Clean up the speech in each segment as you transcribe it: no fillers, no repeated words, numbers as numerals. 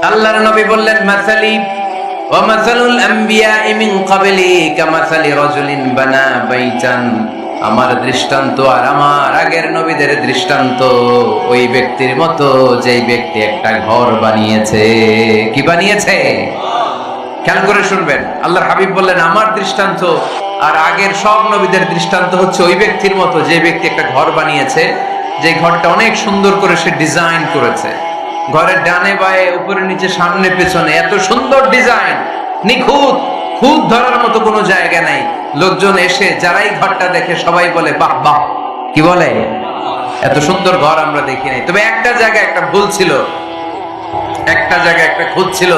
আল্লাহর নবী বললেন, মাসালি ওয়া মাসালুল আমবিয়াই মিন ক্বাবলি কামাসালি রাজুলিন বানা বাইতান। আমার দৃষ্টান্ত আর আমার আগের নবীদের দৃষ্টান্ত ওই ব্যক্তির মতো যেই ব্যক্তি একটা ঘর বানিয়েছে। কি বানিয়েছে? খেয়াল করে শুনবেন। আল্লাহর হাবিব বললেন, আমার দৃষ্টান্ত আর আগের সব নবীদের দৃষ্টান্ত হচ্ছে ওই ব্যক্তির মতো যে ব্যক্তি একটা ঘর বানিয়েছে, যে ঘরটা অনেক সুন্দর করে সে ডিজাইন করেছে। ঘরের ডানে বায়ে উপরে নিচে সামনে পেছনে এত সুন্দর ডিজাইন, নিখুঁত, খুঁত ধরার মতো কোনো জায়গা নাই। লোকজন এসে যারাই ঘরটা দেখে সবাই বলে বাহ বাহ। কি বলে? এত সুন্দর ঘর আমরা দেখি নাই। তবে একটা জায়গায় একটা ভুল ছিল, একটা জায়গায় একটা খুঁত ছিল।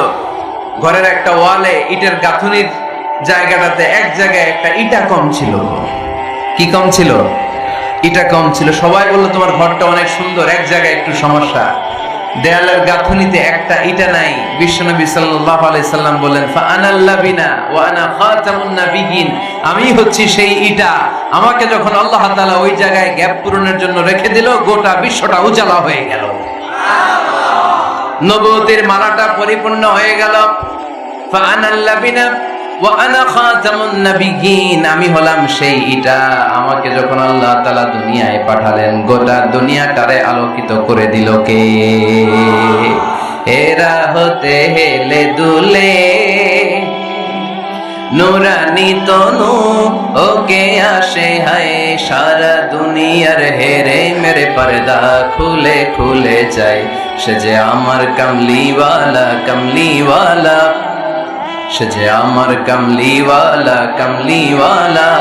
ঘরের একটা ওয়ালে ইটের গাঁথুনির জায়গাটাতে এক জায়গায় একটা ইটা কম ছিল। কি কম ছিল? ইটা কম ছিল। সবাই বললো তোমার ঘরটা অনেক সুন্দর, এক জায়গায় একটু সমস্যা, দেয়ালের গাঁথুনিতে একটা ইটা নাই। বিশ্বনবী সাল্লাল্লাহু আলাইহি সাল্লাম বলেন, ফাআনাল লাবিনা ওয়া আনা খাতামুন নাবিয়িন। আমি হচ্ছি সেই ইটা। আমাকে যখন আল্লাহ তাআলা ওই জায়গায় গ্যাপ পূরণের জন্য রেখে দিল, গোটা বিশ্বটা উজালা হয়ে গেল। নবুয়তের মালাটা পরিপূর্ণ হয়ে গেল। ফাআনাল লাবিনা ওয়া আনা খাতামুন নাবিয়িন। আমি হলাম সেই ইটা। আমাকে যখন আল্লাহ তাআলা দুনিয়ায় পাঠালেন, গোটা দুনিয়াটারে আলোকিত করে দিল কে? এরা হতে হেলে দুলে নুরানি তনু ওকে আসে হায়, সারা দুনিয়ার হেরে মেরে পর্দা খুলে খুলে যায়। সে যে আমার কামলিওয়ালা কামলিওয়ালা, সে যে আমার কামলিওয়ালা কামলিওয়ালা।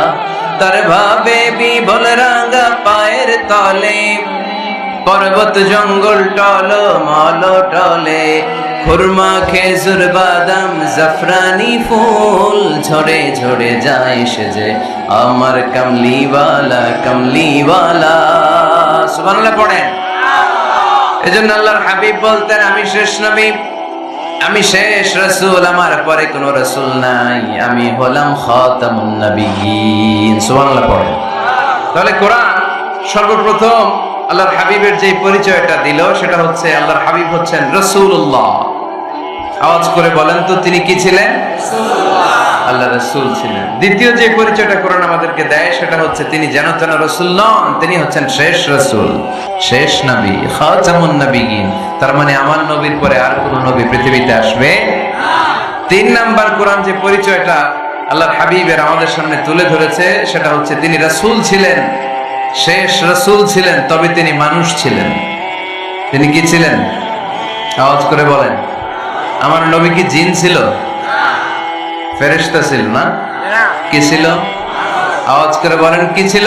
তার ভাবে বিভোল রাঙা পায়ের তলে, পর্বত জঙ্গল টল মল টলে, খুরমা খেজুর বাদাম জাফরানি ফুল ঝরে ঝরে যায়। সে যে আমার কামলিওয়ালা কামলিওয়ালা। সুবহানাল্লাহ পড়েন। এজন্য আল্লাহর হাবিব বলতেন, আমি শেষ নবী, আমি শেষ রাসূল, আমার পরে কোনো রাসূল নাই, আমি হলাম খাতামুন নাবিয়িন। সুবহানাল্লাহ পড়েন। তাহলে কোরআন সর্বপ্রথম আল্লাহর হাবিবের যে পরিচয়টা দিল সেটা হচ্ছে আল্লাহর হাবিব হচ্ছেন রাসূলুল্লাহ। আওয়াজ করে বলেন তো, তিনি কি ছিলেন? আল্লাহ রাসূল ছিলেন। দ্বিতীয় যে পরিচয়টা কোরআন আমাদেরকে দেয় সেটা হচ্ছে তিনি যেন তেন রাসূল নন, তিনি হচ্ছেন শেষ রাসূল, শেষ নবী, খাতামুন নাবিয়িন। তার মানে আমার নবীর পরে আর কোন নবী পৃথিবীতে আসবে না। তিন নাম্বার কোরআন যে পরিচয়টা আল্লাহর হাবিবের আমাদের সামনে তুলে ধরেছে সেটা হচ্ছে তিনি রাসূল ছিলেন, শেষ রাসূল ছিলেন, তবে তিনি মানুষ ছিলেন। তিনি কি ছিলেন? আওয়াজ করে বলেন। আমার নবী কি জিন ছিল? ফেরেশতা ছিল না? কি ছিল? আওয়াজ করে বলেন, কি ছিল?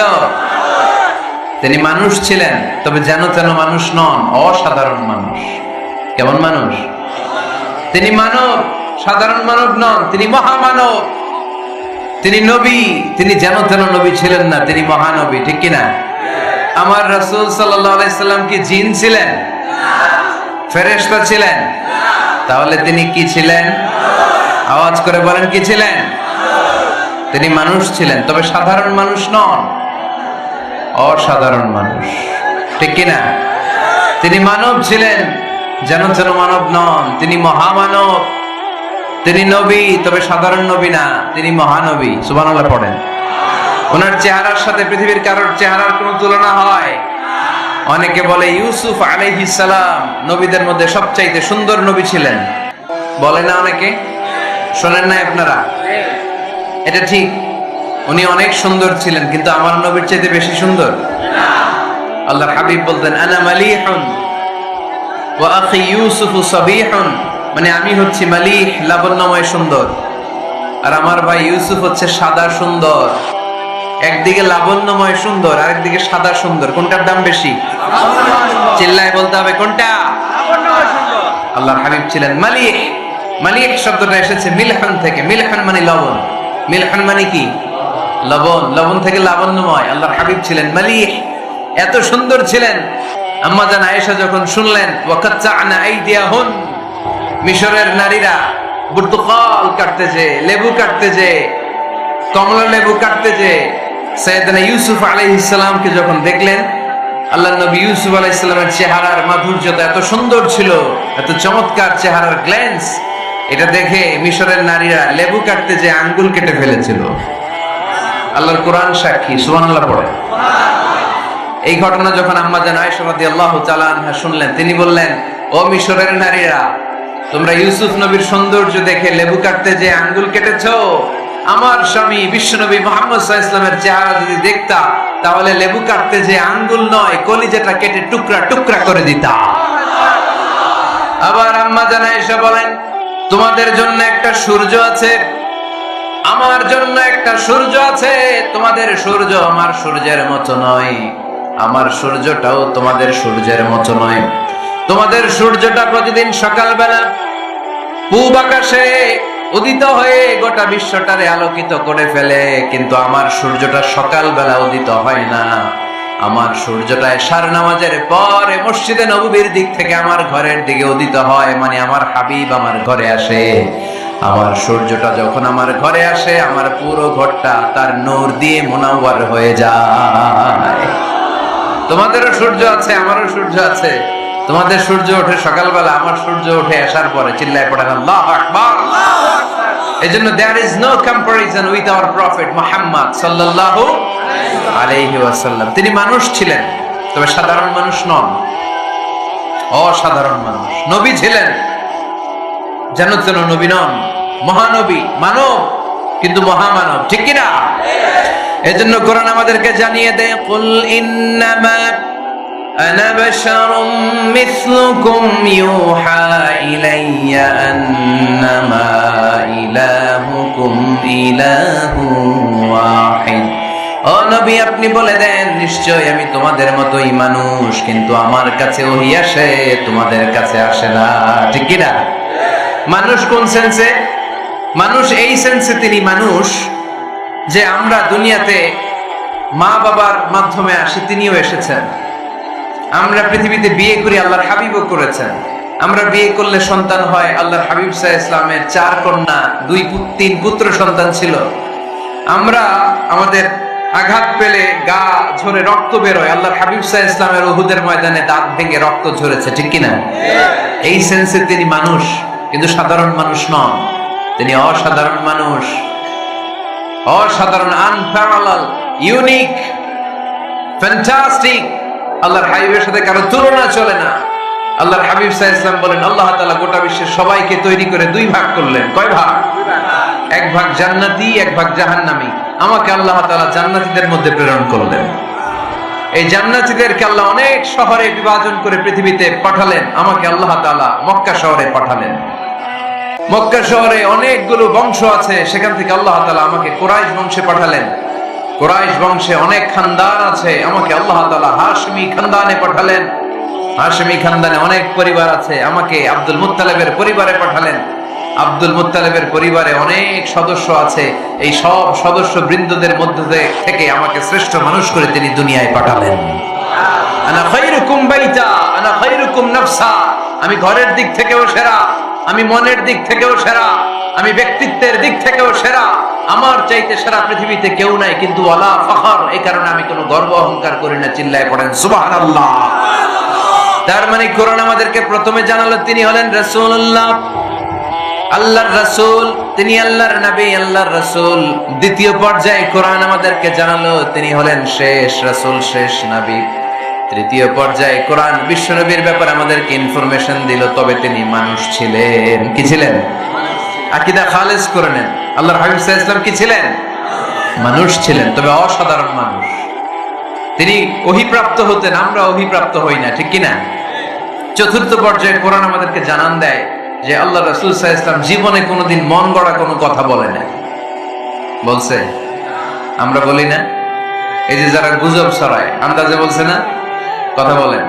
তিনি মানুষ ছিলেন, তবে যেন তেন মানুষ নন, অসাধারণ মানুষ। কেমন মানুষ? তিনি মানব, সাধারণ মানব নন, তিনি মহামানব। তিনি নবী, তিনি যেন তেন নবী ছিলেন না, তিনি মহানবী। ঠিক কিনা? আমার রাসূল সাল্লাল্লাহু আলাইহি সাল্লাম কি জিন ছিলেন? ফেরেশতা ছিলেন? তাহলে তিনি কি ছিলেন? আওয়াজ করে বলেন, কি ছিলেন? তিনি মানুষ ছিলেন, তবে সাধারণ মানুষ নন, অসাধারণ মানুষ। ঠিক কিনা? তিনি মানব ছিলেন, যেন তেন মানব নন, তিনি মহামানব। তিনি নবী, তবে সাধারণ নবী না, তিনি মহানবী। সুবহানাল্লাহ পড়েন। ওনার চেহারার সাথে পৃথিবীর কারোর চেহারার কোনো তুলনা হয়? অনেকে বলে ইউসুফ আলাইহিস সালাম নবীদের মধ্যে সবচাইতে সুন্দর নবী ছিলেন, বলে না অনেকে? শোনেন না আপনারা? এটা ঠিক, উনি অনেক সুন্দর ছিলেন, কিন্তু আমার নবীর চাইতে বেশি সুন্দর? আল্লাহর হাবিব বলতেন, আনা মালিহুন ওয়া আখি ইউসুফ সাবিহুন। মানে আমি হচ্ছি মালিহ, লাবণ্যময় সুন্দর, আর আমার ভাই ইউসুফ হচ্ছে সাদা সুন্দর। একদিকে লাবণ্যময় সুন্দর, আরেকদিকে সাদা সুন্দর। কোনটার দাম বেশি? চিল্লায় বলতে হবে কোনটা? আল্লাহর হাবিব ছিলেন মালিহ। মালিহ শব্দটা এসেছে মিলহান থেকে। মিলহান মানে লবণ। মিলহান মানে কি? লবণ। লবণ থেকে লাবণ্যময়। আল্লাহর হাবিব ছিলেন মালিহ, এত সুন্দর ছিলেন। আম্মা জান আয়েশা যখন শুনলেন ওয়াকাত্তা'না আইদিয়াহুন, মিশরের নারীরা বুর্তুকাল কাটতে যে, লেবু কাটতে যে, কমলা লেবু কাটতে যে, সাইয়েদনা ইউসুফ আলাইহিস সালামকে যখন দেখলেন, আল্লাহ নবী ইউসুফ আলাইহিস সালামের চেহারার মাধুর্যতা এত সুন্দর ছিল, এত চমৎকার চেহারার গ্ল্যান্স, এটা দেখে মিশরের নারীরা লেবু কাটতে যে আঙ্গুল কেটে ফেলেছিল। আল্লাহর কোরআন সাক্ষী, সুবহানাল্লাহ পড়ে। এই ঘটনা যখন আম্মা জান আয়েশা রাদিয়াল্লাহু তাআলা আনহা শুনলেন, তিনি বললেন, ও মিশরের নারীরা, তোমরা ইউসুফ নবীর সৌন্দর্য দেখে লেবু কাটতে যে আঙ্গুল কেটেছো, আমার স্বামী বিশ্বনবী মুহাম্মদ সাল্লাল্লাহু আলাইহি ওয়াসাল্লামের চেহারা যদি দেখতা, তাহলে লেবু কাটতে যে আঙ্গুল নয়, কলিজাটা কেটে টুকরা টুকরা করে দিতা। আবার আম্মা জান আয়েশা বলেন, তোমাদের জন্য একটা সূর্য আছে, আমার জন্য একটা সূর্য আছে। তোমাদের সূর্য আমার সূর্যের মতো নয়, আমার সূর্যটাও তোমাদের সূর্যের মতো নয়। তোমাদের সূর্যটা প্রতিদিন সকালবেলা পূব আকাশে উদিত হয়ে গোটা বিশ্বটারে আলোকিত করে ফেলে, কিন্তু আমার সূর্যটা সকালবেলা উদিত হয় না। আমার সূর্যটা এশার নামাজের পরে মসজিদে নববীর দিক থেকে আমার ঘরের দিকে উদিত হয়, মানে আমার হাবিব আমার ঘরে আসে। আমার সূর্যটা যখন আমার ঘরে আসে, আমার পুরো ঘরটা তার নূর দিয়ে মুনাওয়ার হয়ে যায়। তোমাদেরও সূর্য আছে, আমারও সূর্য আছে। তোমাদের সূর্য ওঠে সকালবেলা, আমার সূর্য ওঠে আসার পরে। চিল্লায় পড়েন আল্লাহু আকবার। এজন্য there is no comparison with our prophet Muhammad sallallahu আলাইহি ওয়াসাল্লাম। তিনি মানুষ ছিলেন, তবে সাধারণ মানুষ নন, অসাধারণ মানুষ। নবী ছিলেন, যেন তেন নবী নন, মহানবী, মানব, কিন্তু মহামানব, ঠিক কিনা? এজন্য কোরআন আমাদেরকে জানিয়ে দেয়, কুল ইন্নামা আনা বাশারুম মিসলুকুম ইউহা ইলাইয়া আন্নামা ইলাহুকুম ইলাহু ওয়াহিদ। ও নবী, আপনি বলে দেন, নিশ্চয় আমি তোমাদের মতোই মানুষ, কিন্তু আমার কাছে ওহী আসে, তোমাদের কাছে আসে না, ঠিক কিনা? মানুষ কোন সেন্সে? মানুষ এই সেন্সে তিনি মানুষ যে আমরা দুনিয়াতে মা বাবার মাধ্যমে আসি, তিনিও এসেছেন। আমরা পৃথিবীতে বিয়ে করি, আল্লাহর হাবিবও করেছেন। আমরা বিয়ে করলে সন্তান হয়, আল্লাহর হাবিব সাল্লাল্লাহু আলাইহি ওয়াসাল্লামের 4 কন্যা, 2-3 পুত্র সন্তান ছিল। আমরা আমাদের আঘাত পেলে গা ঝরে রক্ত বেরোয়, আল্লাহর হাবিব সাল্লাল্লাহু আলাইহি ওয়াসাল্লামের উহুদের ময়দানে দাঁত ভেঙে রক্ত ঝরেছে, ঠিক কিনা? এই সেন্সে তিনি মানুষ, কিন্তু সাধারণ মানুষ নন। তিনি অসাধারণ মানুষ, অসাধারণ, আনপ্যারালাল, ইউনিক, ফ্যান্টাস্টিক। আল্লাহর হাবিবের সাথে কারো তুলনা চলে না। আল্লাহর হাবিব সাল্লাল্লাহু আলাইহি ওয়াসাল্লাম বলেন, আল্লাহ তাআলা গোটা বিশ্বের সবাইকে তৈরি করে 2 ভাগ করলেন। কয় ভাগ? 1 ভাগ জান্নাতি, 1 ভাগ জাহান্নামী। আমাকে আল্লাহ তাআলা জান্নাতীদের মধ্যে প্রেরণ করলেন। এই জান্নাতীদেরকে আল্লাহ অনেক শহরে বিভাজন করে পৃথিবীতে পাঠালেন, আমাকে আল্লাহ তাআলা মক্কা শহরে পাঠালেন। মক্কা শহরে অনেকগুলো বংশ আছে, সেখান থেকে আল্লাহ তাআলা আমাকে কুরাইশ বংশে পাঠালেন। কুরাইশ বংশে অনেক খানদান আছে, আমাকে আল্লাহ তাআলা হাশমি খানদানে পাঠালেন। হাশমি খানদানে অনেক পরিবার আছে, আমাকে আব্দুল মুত্তালিবের পরিবারে পাঠালেন। আব্দুল মুত্তালিবের পরিবারে অনেক সদস্য আছে, এই সব সদস্য বৃন্দদের মধ্যে থেকে আমাকে শ্রেষ্ঠ মানুষ করে তিনি দুনিয়ায় পাঠালেন। আনা খায়রুকুম বাইতা আনা খায়রুকুম নাফসা। আমি ঘরের দিক থেকেও সেরা, আমি মনের দিক থেকেও সেরা, আমি ব্যক্তিত্বের দিক থেকেও সেরা। আমার চাইতে সেরা পৃথিবীতে কেউ নাই, কিন্তু ওয়ালা ফখর, এই কারণে আমি কোনো গর্ব অহংকার করি না। চিল্লায় পড়েন সুবহানাল্লাহ। তার মানে কোরআন আমাদেরকে প্রথমে জানালো তিনি হলেন রাসূলুল্লাহ, আল্লাহর রাসূল, তিনি আল্লাহর নবী, আল্লাহর রাসূল। দ্বিতীয় পর্যায়ে কোরআন আমাদেরকে জানালো তিনি হলেন শেষ রাসূল, শেষ নবী। তৃতীয় পর্যায়ে কোরআন বিশ্ব নবীর ব্যাপারে আমাদেরকে ইনফরমেশন দিল, তবে তিনি মানুষ ছিলেন। কি ছিলেন? আকীদা খালেস করে নেন, আল্লাহর হাবিব সাল্লাল্লাহু আলাইহি ওয়াসাল্লাম কি ছিলেন? মানুষ ছিলেন, তবে অসাধারণ মানুষ। তিনি ওহীপ্রাপ্ত হতেন, আমরা ওহীপ্রাপ্ত হই না, ঠিক কিনা? চতুর্থ পর্যায়ে কোরআন আমাদেরকে জানান দেয় যে আল্লাহ রাসূল সাল্লাল্লাহু আলাইহি ওয়াসাল্লাম জীবনে কোনোদিন মন গড়া কোনো কথা বলে না। বলছে? আমরা বলি না? এই যে যারা গুজব ছড়ায়, আন্দাজে বলছে না, কথা বলেন।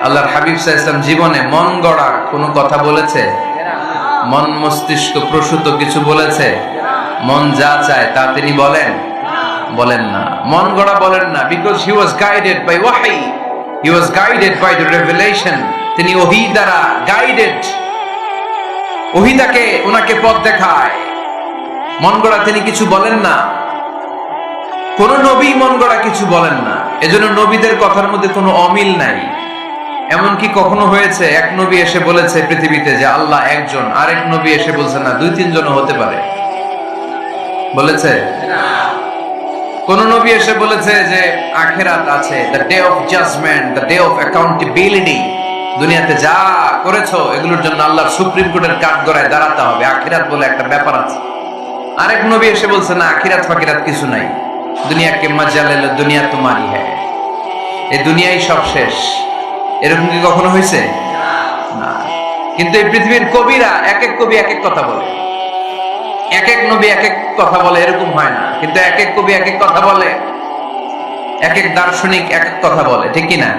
আল্লাহর হাবিব সাল্লাল্লাহু আলাইহি ওয়াসাল্লাম জীবনে মন গড়া কোনো কথা বলেছে? মন মস্তিষ্ক প্রসূত কিছু বলেছে? মন যা চায় তা তিনি বলেন? বলেন না। মন গড়া বলেন না, because he was guided by ওয়াহি, he was guided by the revelation. তিনি ওহী দ্বারা গাইডেড, ওহী তাকে ওনাকে পথ দেখায়। মন গড়া তিনি কিছু বলেন না, কোন নবী মন গড়া কিছু বলেন না। এজন্য নবীদের কথার মধ্যে কোনো অমিল নাই। এমনকি কখনো হয়েছে এক নবী এসে বলেছে পৃথিবীতে যে আল্লাহ একজন, আরেক নবী এসে বলছে না 2-3 জন হতে পারে? বলেছে? কোন নবী এসে বলেছে যে আখিরাত আছে, the day of judgement, the day of accountability, দুনিয়াতে যা করেছো এগুলোর জন্য আল্লাহর সুপ্রিম কোর্টের কাঠগড়ায় দাঁড়াতে হবে, আখিরাত বলে একটা ব্যাপার আছে? আরেক নবী এসে বলছে না, আখিরাত ফাকিরাত কিছু নাই, দুনিয়াকে মজা লেলো, দুনিয়া তোমারই হ্যাঁ, এই দুনিয়াই সব শেষ। এরকম কি কখনো হয়েছে? না। কিন্তু এই পৃথিবীর কবিরা এক এক কবি এক এক কথা বলে, এক এক নবী এক এক কথা বলে, এরকম হয় না। কিন্তু এক এক কবি এক এক কথা বলে, এক এক দার্শনিক এক এক কথা বলে, ঠিক কি না?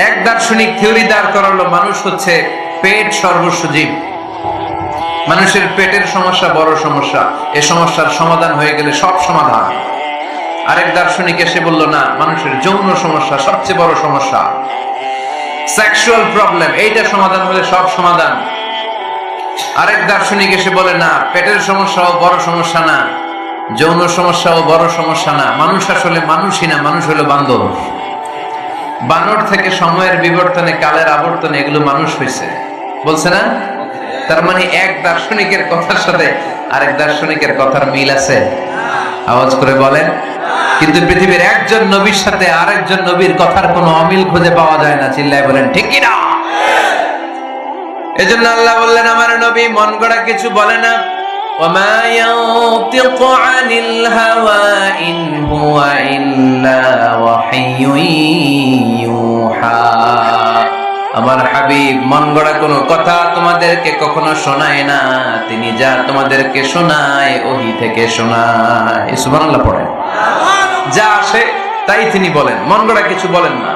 এক দার্শনিক থিওরি দাঁড় করালো, মানুষ হচ্ছে পেট সর্বস্ব জীব, মানুষের পেটের সমস্যা বড় সমস্যা, এই সমস্যার সমাধান হয়ে গেলে সব সমাধান। আরেক দার্শনিক এসে বলল না, মানুষের যৌন সমস্যা সবচেয়ে বড় সমস্যা, সেক্সুয়াল প্রবলেম, এইটা সমাধান হলে সব সমাধান। আরেক দার্শনিক এসে বলে না, পেটের সমস্যাও বড় সমস্যা না, যৌন সমস্যাও বড় সমস্যা না, মানুষ আসলে মানুষই না, মানুষ হলো বান্দর। বানর থেকে সময়ের বিবর্তনে, কালের আবর্তনে এগুলো মানুষ হয়েছে, বলছে না? তার মানে এক দার্শনিকের কথার সাথে আরেক দার্শনিকের কথার মিল আছে? আওয়াজ করে বলেন। কিন্তু পৃথিবীর একজন নবীর সাথে আরেকজন নবীর কথার কোনো অমিল খুঁজে পাওয়া যায় না, চিল্লায় বলেন ঠিক কি না? এজন্য আল্লাহ বললেন আমার নবী মন গড়া কিছু বলে না। ওমা ইয়ানতিকু আনিল হাওয়া ইন হুয়া ইল্লা ওয়াহিয়ুন ইউহা। আমার হাবিব মন গড়া কোনো কথা তোমাদেরকে কখনো শোনায় না, তিনি যা তোমাদেরকে শোনায় ওহী থেকে শোনায়। সুবহানাল্লাহ পড়েন। যা আসে তাই তিনি বলেন, মন গড়া কিছু বলেন না।